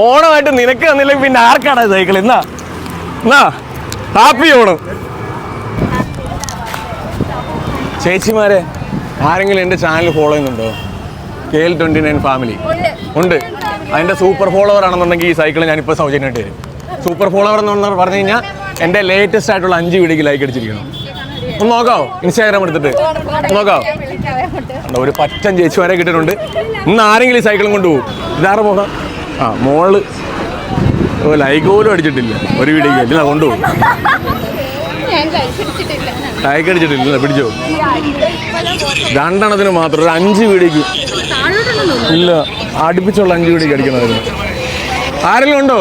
ഓണമായിട്ട് നിനക്ക് തന്നില്ലെങ്കിൽ പിന്നെ ആർക്കാണ് സൈക്കിൾ? എന്നാ എന്നാ ഹാപ്പി ഓണം. ചേച്ചിമാരെ ആരെങ്കിലും എൻ്റെ ചാനൽ ഫോളോ ചെയ്യുന്നുണ്ടോ? KL29 ഫാമിലി ഉണ്ട്. അതിൻ്റെ സൂപ്പർ ഫോളോവർ ആണെന്നുണ്ടെങ്കിൽ ഈ സൈക്കിൾ ഞാനിപ്പോൾ സൗജന്യമായിട്ട് തരും. സൂപ്പർ ഫോളോവർ എന്ന് പറഞ്ഞു കഴിഞ്ഞാൽ എൻ്റെ ലേറ്റസ്റ്റ് ആയിട്ടുള്ള 5 വീഡിയോക്ക് ലൈക്ക് അടിച്ചിരിക്കണം. ഒന്ന് നോക്കാവോ? ഇൻസ്റ്റാഗ്രാം എടുത്തിട്ട് നോക്കാവോ? ഒരു പച്ചൻ ചേച്ചിമാരെ കിട്ടിയിട്ടുണ്ട്. ഇന്ന് ആരെങ്കിലും ഈ സൈക്കിളും കൊണ്ടുപോകും. ഇതാറ് പോകാം. ആ മോള് ലൈക്ക് പോലും അടിച്ചിട്ടില്ല ഒരു വീഡിയോക്ക്. ഇല്ല കൊണ്ടുപോകും. ലൈക്ക് അടിച്ചിട്ടില്ല. പിടിച്ചോ? 2 എണ്ണത്തിന് മാത്രം ഒരു 5 വീഡിയോക്ക് ഇല്ല. അടുപ്പിച്ചുള്ള 5 വീഡിയോക്ക് അടിക്കണമായിരുന്നു. ആരെങ്കിലും ഉണ്ടോ?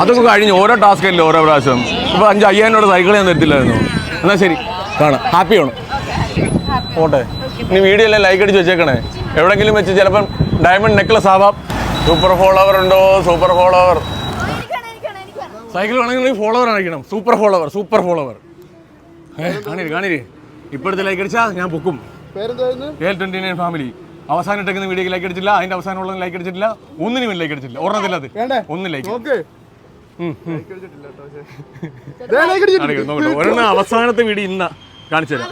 അതൊക്കെ കഴിഞ്ഞ് ഓരോ ടാസ്ക് അല്ലേ ഓരോ പ്രാവശ്യം. ഇപ്പോൾ 5,000 സൈക്കിൾ ഞാൻ തരത്തില്ലായിരുന്നു. എന്നാൽ ശരി, കാണാം. ഹാപ്പി ആണ്. പോട്ടെ. ഇനി വീഡിയോ എല്ലാം ലൈക്ക് അടിച്ച് വെച്ചേക്കണേ. എവിടെയെങ്കിലും വെച്ച് ചിലപ്പം ഡയമണ്ട് നെക്ലസ് ആവാം. സൂപ്പർ ഫോളോവർ ഉണ്ടോ? സൂപ്പർ ഫോളോവർ സൈക്കിൾ വേണമെങ്കിൽ ഫോളോവർ അടിക്കണം. Super follower, super follower. കാണിരി ഇപ്പോഴത്തെ ലൈക്ക് അടിച്ചാൽ ഞാൻ പൊക്കും. KL29 family. അവസാനം ഇട്ടേക്കുന്ന വീഡിയോക്ക് ലൈക്ക് അടിച്ചില്ല. അതിന്റെ അവസാനം ഉള്ളത് ലൈക്ക് അടിച്ചിട്ടില്ല. ഒന്നിനും ലൈക്ക് അടിച്ചില്ല. ഒരെണ്ണത്തില്ല. അത് ഒന്നും ലൈക്ക് ഒരെണ്ണം അവസാനത്തെ വീഡിയോ ഇന്ന കാണിച്ചു തരാം.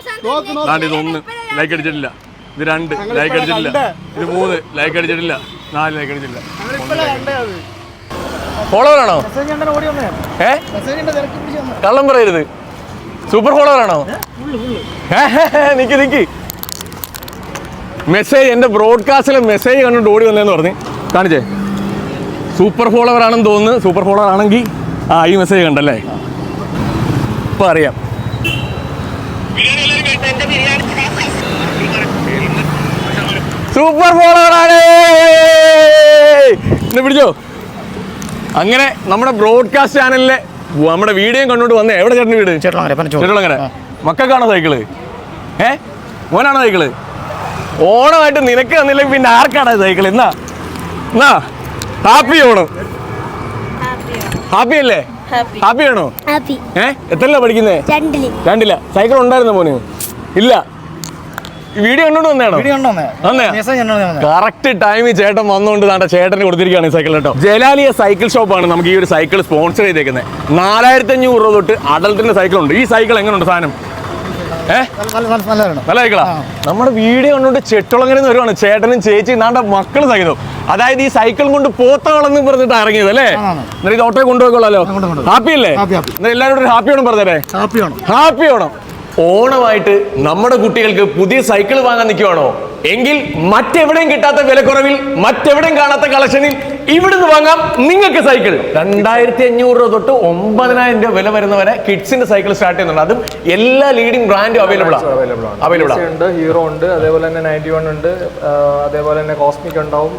ഇതൊന്ന് ലൈക്ക് അടിച്ചിട്ടില്ല. ഇത് 2 ലൈക്ക് അടിച്ചിട്ടില്ല. ഇത് 3 ലൈക്ക് അടിച്ചിട്ടില്ല. 4 ലൈക്ക് അടിച്ചില്ല. ഫോളോവർ ആണോ? കള്ളം പറയരുത്. സൂപ്പർ ഫോളോവർ ആണോ? നിക്ക് മെസ്സേജ് എൻ്റെ ബ്രോഡ്കാസ്റ്റിലെ മെസ്സേജ് കണ്ടിട്ട് ഓടി വന്നതെന്ന് പറഞ്ഞ് കാണിച്ചേ. സൂപ്പർ ഫോളോവർ ആണെന്ന് തോന്നുന്നു. സൂപ്പർ ഫോളോവർ ആണെങ്കിൽ ഈ മെസ്സേജ് കണ്ടല്ലേ? ഇപ്പം അറിയാം. സൂപ്പർ ഫോളോവർ ആണ്. എന്നെ പിടിച്ചോ? അങ്ങനെ നമ്മുടെ ബ്രോഡ്കാസ്റ്റ് ചാനലിലെ നമ്മുടെ വീഡിയോ കണ്ടോണ്ട് വന്നേ. എവിടെ ചേട്ടൻ്റെ വീട്? ചേട്ടളങ്ങര. മക്കൾക്കാണോ സൈക്കിള്? മോനാണോ സൈക്കിള്? ഓണമായിട്ട് നിനക്ക് തന്നില്ലെങ്കിൽ പിന്നെ ആർക്കാണ് സൈക്കിൾ? എന്നാ ഹാപ്പി ഓണം. ഹാപ്പി അല്ലേ? ഹാപ്പി ആണോ? എത്രല്ല പഠിക്കുന്നേ? 2ല. സൈക്കിൾ ഉണ്ടായിരുന്നോ മോന്? ഇല്ല. വീഡിയോ കണ്ടോണ്ട് വന്നേണോ? കറക്റ്റ് ടൈമിൽ ചേട്ടൻ വന്നുകൊണ്ട് താണ്ട ചേട്ടന് കൊടുത്തിരിക്കുകയാണ് ഈ സൈക്കിൾ കേട്ടോ. ജലാലിയ സൈക്കിൾ ഷോപ്പാണ് നമുക്ക് ഈ ഒരു സൈക്കിൾ സ്പോൺസർ ചെയ്തേക്കുന്നത്. 4,500 രൂപ തൊട്ട് അഡൽട്ടിന്റെ സൈക്കിൾ ഉണ്ട്. ഈ സൈക്കിൾ എങ്ങനെയുണ്ട് സാധനം? നല്ല സൈക്കിളാ. നമ്മുടെ വീഡിയോ കണ്ടോണ്ട് ചെട്ടുളങ്ങര വരുവാണ് ചേട്ടനും ചേച്ചി നാണ്ട മക്കള് സഹിതം. അതായത് ഈ സൈക്കിൾ കൊണ്ട് പോത്തകളെന്ന് പറഞ്ഞിട്ട് ഇറങ്ങിയത് അല്ലേ? എന്നിട്ട് ഇത് ഓട്ടോ കൊണ്ടുപോയിക്കൊള്ളാലോ. ഹാപ്പി അല്ലേ? എല്ലാവരും ഒരു ഹാപ്പി ഓണം പറഞ്ഞേ. ഹാപ്പി ഓണം. ഓണമായിട്ട് നമ്മുടെ കുട്ടികൾക്ക് പുതിയ സൈക്കിൾ വാങ്ങാൻ നിൽക്കുവാണോ? എങ്കിൽ മറ്റെവിടെയും കിട്ടാത്ത വിലക്കുറവിൽ, മറ്റെവിടെയും കാണാത്ത കളക്ഷനിൽ ഇവിടുന്ന് വാങ്ങാം നിങ്ങൾക്ക് സൈക്കിൾ. 2,500 രൂപ തൊട്ട് 9,000 രൂപ വില വരുന്നവരെ കിഡ്സിന്റെ സൈക്കിൾ സ്റ്റാർട്ട് ചെയ്യുന്നുണ്ട്. അതും എല്ലാ ലീഡിംഗ് ബ്രാൻഡും അവൈലബിൾ ഉണ്ട്. ഹീറോ ഉണ്ട്, അതേപോലെ തന്നെ 91 ഉണ്ട്, അതേപോലെ തന്നെ കോസ്മിക് ഉണ്ടാവും,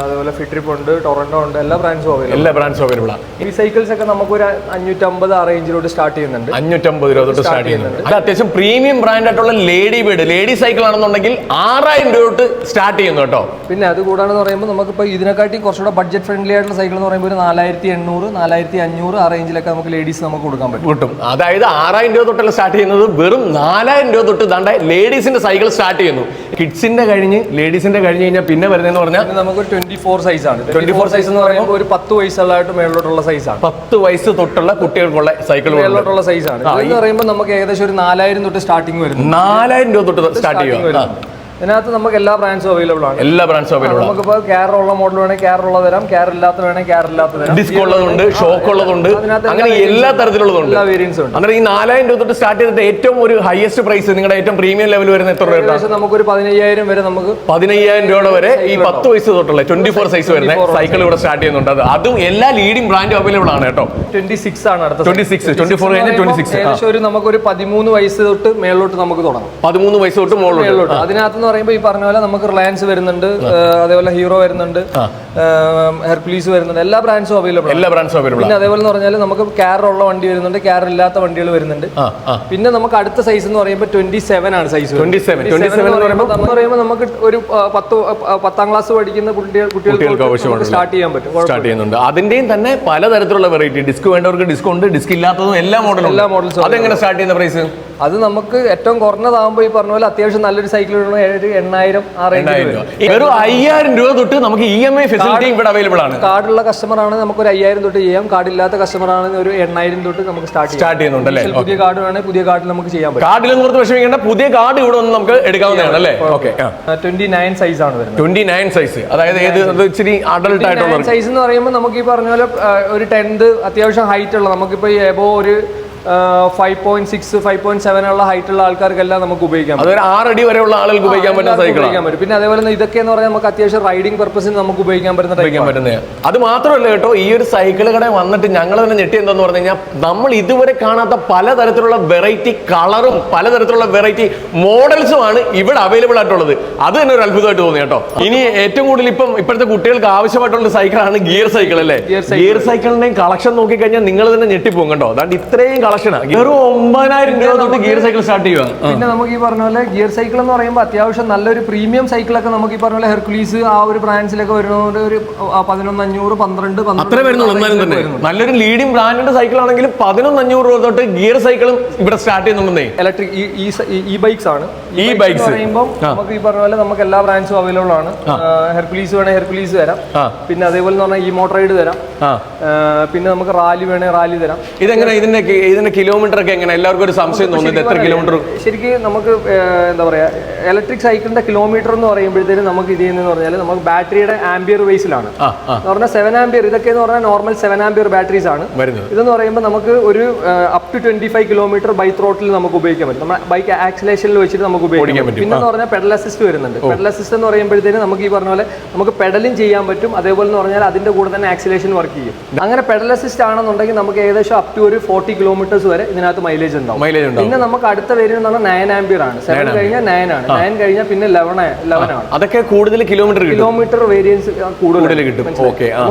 അതേപോലെ ഫിട്രിപ്പ് ഉണ്ട്, ടൊറന്റോ ഉണ്ട്. എല്ലാ ബ്രാൻഡ്സും അവൈലബിൾ ആണ്. ഈ സൈക്കിൾസ് ഒക്കെ നമുക്കൊരു 550 ആ റേഞ്ചിലോട്ട് സ്റ്റാർട്ട് ചെയ്യുന്നുണ്ട്. 550 രൂപ തൊട്ട് സ്റ്റാർട്ട് ചെയ്യുന്നുണ്ട്. അത് അത്യാവശ്യം പ്രീമിയം ബ്രാൻഡ് ആയിട്ടുള്ള ലേഡി ബേർഡ് ലേഡി സൈക്കിൾ ആണെന്നുണ്ടെങ്കിൽ 6,000 രൂപ തൊട്ട് സ്റ്റാർട്ട് ചെയ്യുന്നു കേട്ടോ. പിന്നെ അത് കൂടാന്ന് പറയുമ്പോൾ നമുക്കിപ്പോൾ ഇതിനെക്കാട്ടി കുറച്ചുകൂടെ ബഡ്ജറ്റ് ഫ്രണ്ട്ലി ആയിട്ടുള്ള സൈക്കിൾ എന്ന് പറയുമ്പോൾ ഒരു 4,800, 4,500 ആ റേഞ്ചിലൊക്കെ നമുക്ക് ലേഡീസ് നമുക്ക് കൊടുക്കാൻ പറ്റും. അതായത് 6,000 രൂപ തൊട്ടല്ല സ്റ്റാർട്ട് ചെയ്യുന്നത്. വെറും 4,000 രൂപ തൊട്ട് ദാണ്ട ലേഡീസിന്റെ സൈക്കിൾ സ്റ്റാർട്ട് ചെയ്യുന്നു. കിഡ്സിന്റെ കഴിഞ്ഞ് ലേഡീസിന്റെ കഴിഞ്ഞ് കഴിഞ്ഞാൽ പിന്നെ വരുന്നതെന്ന് പറഞ്ഞാൽ നമുക്ക് 24 സൈസാണ്. 24 സൈസ് എന്ന് പറയുമ്പോൾ ഒരു 10 വയസ്സുള്ളതായിട്ട് മേളിലോട്ടുള്ള സൈസാണ്. 10 വയസ്സ് തൊട്ടുള്ള കുട്ടികൾക്കുള്ള സൈക്കിൾ മേളിലോട്ടുള്ള സൈസാണ്. എന്ന് പറയുമ്പോൾ നമുക്ക് ഏകദേശം ഒരു 4,000 തൊട്ട് സ്റ്റാർട്ടിങ് വരും. 4,000 രൂപ തൊട്ട് സ്റ്റാർട്ട് ചെയ്യുക. ഇതിനകത്ത് നമുക്ക് എല്ലാ ബ്രാൻഡ്സും അവൈലബിൾ ആണ്. നമുക്കിപ്പോൾ ക്യാർ ഉള്ള മോഡൽ വേണമെങ്കിൽ ക്യാർ ഉള്ള തരാം, ക്യാർ ഇല്ലാത്ത വേണമെങ്കിൽ ക്യാർ ഇല്ലാത്ത തരാം, ഡിസ്ക് ഉള്ളതുണ്ട്, ഷോക്ക് ഉള്ളതുണ്ട്, അങ്ങനെ എല്ലാ തരത്തിലുള്ളതുണ്ട്, എല്ലാ വേരിയൻസും ഉണ്ട്. അങ്ങനെ ഈ 4,000 രൂപ തൊട്ട് സ്റ്റാർട്ട് ചെയ്തിട്ട് ഏറ്റവും ഒരു ഹയസ്റ്റ് പ്രൈസ് നിങ്ങളുടെ ഏറ്റവും പ്രീമിയം ലെവൽ വരുന്ന എത്ര രൂപ? നമുക്കൊരു 15,000 വരെ, നമുക്ക് 15,000 രൂപ വരെ ഈ 10 വയസ്സ് തൊട്ടുള്ള 24 സൈസ് വരുന്ന സൈക്കിൾ ഇവിടെ സ്റ്റാർട്ട് ചെയ്യുന്നുണ്ട്. അതും എല്ലാ ലീഡിംഗ് ബ്രാൻഡും അവൈലബിൾ ആണ് കേട്ടോ. 26 ആണ് അടുത്ത 26, 24 കഴിഞ്ഞ് 26. നമുക്കൊരു 13 വയസ്സ് തൊട്ട് മേളിലോട്ട് നമുക്ക് തുടങ്ങാം. 13 വയസ്സ് തൊട്ട് മുകളിലോട്ട്. അതിനകത്ത് പറയുമ്പോൾ ഈ പറഞ്ഞ പോലെ നമുക്ക് റിലയൻസ് വരുന്നുണ്ട്, അതേപോലെ ഹീറോ വരുന്നുണ്ട്, ഹെർക്കുലീസ് വരുന്നുണ്ട്. എല്ലാ ബ്രാൻഡ്സും അവൈലബിൾ. പിന്നെ അതേപോലെ പറഞ്ഞാൽ നമുക്ക് ക്യാർ ഉള്ള വണ്ടി വരുന്നുണ്ട്, ക്യാർ ഇല്ലാത്ത വണ്ടികൾ വരുന്നുണ്ട്. പിന്നെ നമുക്ക് അടുത്ത സൈസ് എന്ന് പറയുമ്പോൾ 27 ആണ് സൈസ്. 27 എന്ന് പറയുമ്പോൾ നമുക്ക് ഒരു 10ാം ക്ലാസ് പഠിക്കുന്ന കുട്ടികൾക്ക് സ്റ്റാർട്ട് ചെയ്യാൻ പറ്റും. അതിന്റെയും തന്നെ പലതരത്തിലുള്ള വെറൈറ്റി. ഡിസ്ക് വേണ്ടവർക്ക് ഡിസ്ക് ഉണ്ട്, ഡിസ്ക് ഇല്ലാത്തതും എല്ലാ മോഡലും. എല്ലാ മോഡൽസും. അതെങ്ങനെ സ്റ്റാർട്ട് ചെയ്യുന്ന പ്രൈസ്? അത് നമുക്ക് ഏറ്റവും കുറഞ്ഞതാകുമ്പോൾ ഈ പറഞ്ഞ പോലെ അത്യാവശ്യം നല്ലൊരു സൈക്കിൾ 8,000 ആ റേഞ്ചിൽ വരും. വെറും 5,000 രൂപ തൊട്ട് നമുക്ക് EMI ഫെസിലിറ്റി ഇവിടെ അവൈലബിൾ ആണ്. കാർഡുള്ള കസ്റ്റമർ ആണ് നമുക്ക് ഒരു 5,000 തൊട്ട് ചെയ്യാം. കാർഡില്ലാത്ത കസ്റ്റമർ ആണെങ്കിൽ ഒരു 8,000 തൊട്ട് നമുക്ക് സ്റ്റാർട്ട് ചെയ്യുന്നുണ്ട് അല്ലേ? പുതിയ കാർഡ് വേണമെങ്കിൽ പുതിയ കാർഡിൽ നമുക്ക് ചെയ്യാൻ പറ്റും. കാർഡിലും കുറച്ച് വിഷമിക്കേണ്ട, പുതിയ കാർഡ് ഇവിടെ ഒന്ന് നമുക്ക് എടുക്കാവുന്നതാണ് അല്ലേ? ഓക്കെ. 29 സൈസ് ആണ് വരുന്നത്. 29 സൈസ്, അതായത് ഇച്ചിരി അഡൽട്ട് ആയിട്ടുള്ള സൈസ് എന്ന് പറയുമ്പോൾ നമുക്ക് ഈ പറഞ്ഞ പോലെ ഒരു 10th അത്യാവശ്യം ഹൈറ്റ് ഉള്ള, നമുക്കിപ്പോ എബോ ഒരു 5.6 5.7 ഉള്ള ഹൈറ്റ് ഉള്ള ആൾക്കാർക്കെല്ലാം നമുക്ക് ഉപയോഗിക്കാം. അതൊരു 6 അടി വരെയുള്ള ആളുകൾക്ക് ഉപയോഗിക്കാൻ പറ്റുന്ന സൈക്കിൾ. പിന്നെ അതേപോലെ ഇതൊക്കെ എന്ന് പറഞ്ഞാൽ നമുക്ക് അത്യാവശ്യം റൈഡിംഗ് പർപ്പസിന് നമുക്ക് ഉപയോഗിക്കാൻ പറ്റുന്ന. അത് മാത്രമല്ല കേട്ടോ, ഈ ഒരു സൈക്കിൾ കട വന്നിട്ട് ഞങ്ങൾ തന്നെ ഞെട്ടി എന്താന്ന് പറഞ്ഞു കഴിഞ്ഞാൽ നമ്മൾ ഇതുവരെ കാണാത്ത പലതരത്തിലുള്ള വെറൈറ്റി കളറും പലതരത്തിലുള്ള വെറൈറ്റി മോഡൽസും ആണ് ഇവിടെ അവൈലബിൾ ആയിട്ടുള്ളത്. അത് തന്നെ ഒരു അത്ഭുതമായിട്ട് തോന്നി കേട്ടോ. ഇനി ഏറ്റവും കൂടുതൽ ഇപ്പോഴത്തെ കുട്ടികൾക്ക് ആവശ്യമായിട്ടുള്ള സൈക്കിളാണ് ഗിയർ സൈക്കിൾ അല്ലേ? ഗിയർ സൈക്കിളിന്റെയും കളക്ഷൻ നോക്കിക്കഴിഞ്ഞാൽ നിങ്ങൾ തന്നെ ഞെട്ടിപ്പോകും കേട്ടോ. അതാണ്ട് ഇത്രയും കളക്ഷൻ 9,000 രൂപ തൊട്ട് ഗിയർ സൈക്കിൾ സ്റ്റാർട്ട് ചെയ്യുക. പിന്നെ നമുക്ക് ഈ പറഞ്ഞ പോലെ ഗിയർ സൈക്കിൾ എന്ന് പറയുമ്പോൾ അത്യാവശ്യം നല്ലൊരു പ്രീമിയം സൈക്കിളൊക്കെ നമുക്ക് ഈ പറഞ്ഞ പോലെ ഹെർക്കുലീസ് ആ ഒരു ബ്രാൻഡ്സിലൊക്കെ വരുന്നതുകൊണ്ട് ഒരു 11,500 12 അത്രേ വരുന്നുള്ളൂ. എന്നാലും തന്നെ നല്ലൊരു ലീഡിംഗ് ബ്രാൻഡിന്റെ സൈക്കിൾ ആണെങ്കിൽ 11,500 രൂപ തൊട്ട് ഗിയർ സൈക്കിളും ഇവിടെ സ്റ്റാർട്ട് ചെയ്യുന്നുണ്ടെന്നേ. ഇലക്ട്രിക് ഈ ബൈക്സ് ആണ്. ഈ ബൈക്സ് പറയുമ്പോൾ നമുക്ക് ഈ പറഞ്ഞ പോലെ നമുക്ക് എല്ലാ ബ്രാൻഡ്സും അവൈലബിൾ ആണ്. ഹെർക്കുലീസ് വേണേ ഹെർക്കുലീസ് തരാം. പിന്നെ അതേപോലെ എന്ന് പറഞ്ഞാൽ ഈ മോട്ടറൈഡ് തരാം. പിന്നെ നമുക്ക് റാലി വേണേ റാലി തരാം. ഇതെങ്ങനെ ഇതിന്റെ കിലോമീറ്റർ ഒക്കെ എങ്ങനെ? എല്ലാവർക്കും ഒരു സംശയം തോന്നുന്നത് എത്ര കിലോമീറ്റർ ശരിക്കും നമുക്ക് എന്താ പറയാ, ഇലക്ട്രിക് സൈക്കിളിന്റെ കിലോമീറ്റർ എന്ന് പറയുമ്പോഴത്തേനും നമുക്ക് ഇത് ചെയ്യുന്നതെന്ന് പറഞ്ഞാൽ നമുക്ക് ബാറ്ററിയുടെ ആംബിയർ ബേസിലാണ്. എന്ന് പറഞ്ഞാൽ 7 ആംബിയർ, ഇതൊക്കെ എന്ന് പറഞ്ഞാൽ നോർമൽ 7 ആംബിയർ ബാറ്ററീസ് ആണ് ഇതെന്ന് പറയുമ്പോൾ നമുക്ക് ഒരു up to 25 kilometre by throttle നമുക്ക് ഉപയോഗിക്കാൻ പറ്റും. നമ്മുടെ ബൈക്ക് ആക്സിലേഷനിൽ വെച്ചിട്ട് നമുക്ക് ഉപയോഗിക്കാൻ പറ്റും. പിന്നെ എന്ന് പറഞ്ഞാൽ പെഡൽ അസിസ്റ്റ് വരുന്നുണ്ട്. പെഡൽ അസിസ്റ്റ് എന്ന് പറയുമ്പോഴത്തേനും നമുക്ക് ഈ പറഞ്ഞ പോലെ നമുക്ക് പെഡലും ചെയ്യാൻ പറ്റും. അതേപോലെ എന്ന് പറഞ്ഞാൽ അതിന്റെ കൂടെ തന്നെ ആക്സിലേഷൻ വർക്ക് ചെയ്യും. അങ്ങനെ പെഡൽ അസിസ്റ്റ് ആണെന്നുണ്ടെങ്കിൽ നമുക്ക് ഏകദേശം അപ് ടു ഒരു 40 കിലോമീറ്റേഴ്സ് വരെ ഇതിനകത്ത് മൈലേജ് ഉണ്ടാവും. പിന്നെ നമുക്ക് അടുത്ത വരുന്നത് 9 ആംബിയർ ആണ്. 7 കഴിഞ്ഞാൽ 9 ആണ്. 9 കഴിഞ്ഞാൽ പിന്നെ 11 ആണ്. അതൊക്കെ കൂടുതൽ കിലോമീറ്റർ വേരിയൻസ് കൂടുതൽ കിട്ടും.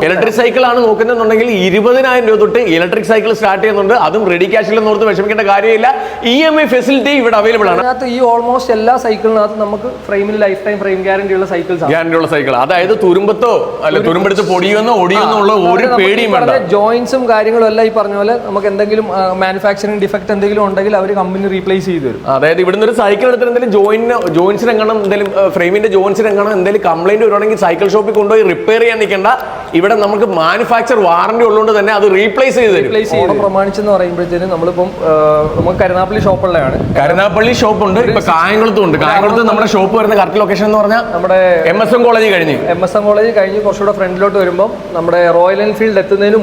ഇലക്ട്രിക് സൈക്കിൾ ആണ് നോക്കുന്നുണ്ടെങ്കിൽ 20,000 രൂപ തൊട്ട് ഇലക്ട്രിക് സൈക്കിൾ സ്റ്റാർട്ട് ചെയ്യുന്നുണ്ട്. അതും റെഡി ക്യാഷിൽ ഓർത്ത് വിഷമിക്കേണ്ട കാര്യമില്ല. EMI ഫെസിലിറ്റി ഇവിടെ അവൈലബിൾ ആണ്. അതിനകത്ത് ഈ ഓൾമോസ്റ്റ് എല്ലാ സൈക്കിളിനകത്ത് നമുക്ക് ഫ്രെയിമിൽ ലൈഫ് ടൈം ഫ്രെയിം ഗ്യാരണ്ടി ഉള്ള സൈക്കിൾ, അതായത് തുരുമ്പത്തോ അല്ല തുരുമ്പെടുത്ത് പൊടിയുന്നോ ഒടിയുന്നോ ഉള്ള ഒരു പേടിയും വേണ്ട. ജോയിന്റ്സും കാര്യങ്ങളും എല്ലാം ഈ പറഞ്ഞ പോലെ നമുക്ക് എന്തെങ്കിലും മാനുഫാക്ചറിംഗ് ഡിഫക്ട് എന്തെങ്കിലും ഉണ്ടെങ്കിൽ അവർ കമ്പനി റീപ്ലേസ് ചെയ്ത് തരും. അതായത് ഇവിടുന്ന് ഒരു സൈക്കിൾ എടുത്തിട്ട് എന്തെങ്കിലും ജോയിൻസിന് എങ്ങണം എന്തെങ്കിലും ഫ്രെയിമിന്റെ ജോയിൻസിന് എങ്ങണം എന്തെങ്കിലും കംപ്ലൈന്റ് വരുവാണെങ്കിൽ സൈക്കിൾ ഷോപ്പിൽ കൊണ്ടുപോയി റിപ്പയർ ചെയ്യാൻ നിൽക്കേണ്ട. ഇവിടെ നമുക്ക് മാനുഫാക്ചർ വാറന്റി ഉള്ളതുകൊണ്ട് തന്നെ അത് റീപ്ലേസ് ചെയ്ത് തരും. പ്രമാണിച്ചെന്ന് പറയുമ്പോഴത്തേനും നമ്മളിപ്പം നമുക്ക് കരുനാപ്പള്ളി ഷോപ്പുള്ളതാണ്. കരുനാപ്പള്ളി ഷോപ്പ് ഉണ്ട്, ഇപ്പൊ കായംകുളത്തും ഉണ്ട്. കായംകുളത്ത് നമ്മുടെ ഷോപ്പ് വരുന്ന കറക്റ്റ് ലൊക്കേഷൻ എന്ന് പറഞ്ഞാൽ നമ്മുടെ MSM കോളേജ് കഴിഞ്ഞ് കുറച്ചുകൂടെ ഫ്രണ്ടിലോട്ട് വരുമ്പോൾ നമ്മുടെ റോയൽ എൻഫീൽഡ് എത്തുന്നതിന്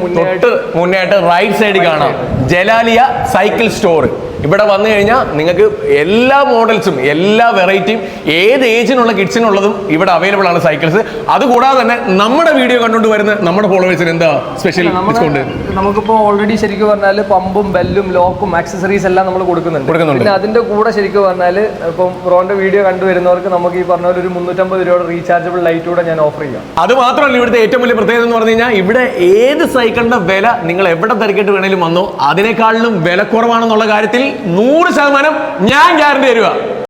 മുന്നേ റൈറ്റ് സൈഡിൽ കാണാം ജലാലിയ സൈക്കിൾ സ്റ്റോർ. ഇവിടെ വന്നു കഴിഞ്ഞാൽ നിങ്ങൾക്ക് എല്ലാ മോഡൽസും എല്ലാ വെറൈറ്റിയും ഏത് ഏജിനുള്ള കിഡ്സിനുള്ളതും ഇവിടെ അവൈലബിൾ ആണ് സൈക്കിൾസ്. അതുകൂടാതെ തന്നെ നമ്മുടെ വീഡിയോ കണ്ടുകൊണ്ട് വരുന്ന നമ്മുടെ ഫോളോവേഴ്സിന് എന്താ സ്പെഷ്യൽ ഡിസ്കൗണ്ട്? നമുക്കിപ്പോൾ ഓൾറെഡി ശരിക്കും പറഞ്ഞാൽ പമ്പും ബെല്ലും ലോക്കും ആക്സസറീസ് എല്ലാം നമ്മൾ കൊടുക്കുന്നുണ്ട്. പിന്നെ അതിന്റെ കൂടെ ശരിക്കും പറഞ്ഞാൽ ഇപ്പം ബ്രോന്റെ വീഡിയോ കണ്ടുവരുന്നവർക്ക് നമുക്ക് ഈ പറഞ്ഞ പോലെ ഒരു 350 രൂപയുടെ റീചാർജബിൾ ലൈറ്റ് കൂടെ ഞാൻ ഓഫർ ചെയ്യാം. അത് മാത്രമല്ല ഇവിടുത്തെ ഏറ്റവും വലിയ പ്രത്യേകത എന്ന് പറഞ്ഞു കഴിഞ്ഞാൽ ഇവിടെ ഏത് സൈക്കിളിന്റെ വില നിങ്ങൾ എവിടെ തിരക്കിട്ട് വേണേലും വന്നോ അതിനേക്കാളിലും വില കുറവാണെന്നുള്ള കാര്യത്തിൽ 100% ഞാൻ ഗ്യാരണ്ടി തരുക.